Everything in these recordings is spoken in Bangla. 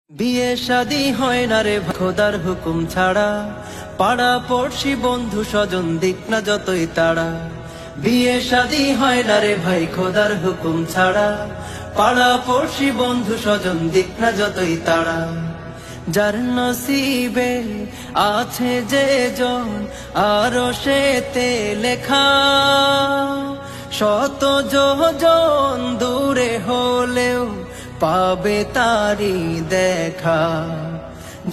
বিয়ে শাদী হয় না রে খোদার হুকুম ছাড়া, পাড়া পড়শি বন্ধু স্বজন দিক না যতই তাড়া। বিয়ে শাদী হয় না রে ভাই খোদার হুকুম ছাড়া, পাড়া পড়শি বন্ধু স্বজন দিক না যতই তাড়া। যার নসিবে আছে যে জন আরো সেতে লেখা, শত যোজন দূরে হলেও পাবে তারি দেখা।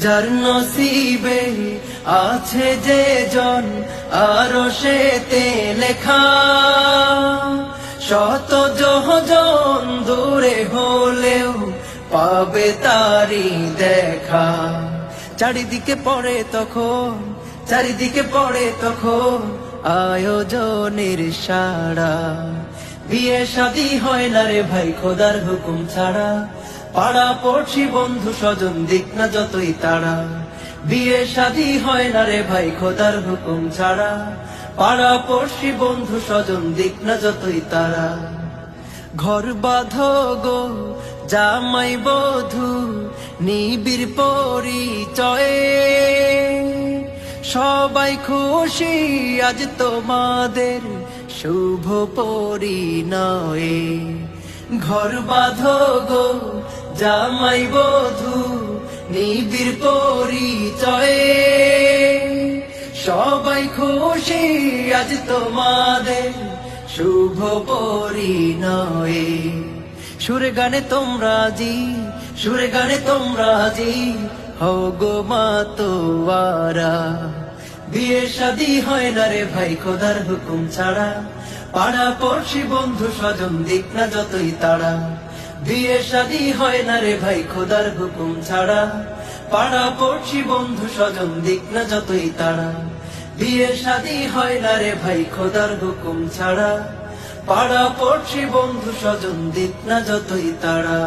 যার নসিবে আছে যে জন আরো সেতে লেখা, শত যোজন দূরে হলেও পাবে তারি দেখা। চারিদিকে পড়ে তখন আয়োজনের সারা। বিয়ে শাদী হয় না রে ভাই খোদার হুকুম ছাড়া, পাড়া পড়শি বন্ধু স্বজন দিক না যতই তাড়া। বিয়ে শাদী হয় না রে ভাই খোদার হুকুম ছাড়া, পাড়া পড়শি বন্ধু স্বজন দিক না যতই তাড়া। ঘর বাঁধো গো জামাই বধূ নিবিড় পরিচয়ে, সবাই খুশি আজ তোমাদের শুভ পরিণয়ে। ঘর বাঁধো গো জামাই বধূ নিবিড় পরিচয়ে, সবাই খুশি আজ তোমাদের শুভ পরিণয়ে। সুরে গানে তোমরা জি হও গো মাতোয়ারা। বিয়ে শাদী হয় না রে ভাই খোদার হুকুম ছাড়া, পাড়া পড়শি বন্ধু স্বজন দিক না যতই তাড়া। বিয়ে শাদী হয় না রে ভাই খোদার হুকুম ছাড়া, পাড়া পড়শি বন্ধু স্বজন দিক না যতই তাড়া। বিয়ে শাদী হয় না রে ভাই খোদার হুকুম ছাড়া, পাড়া পড়শি বন্ধু স্বজন দিক না যতই তাড়া।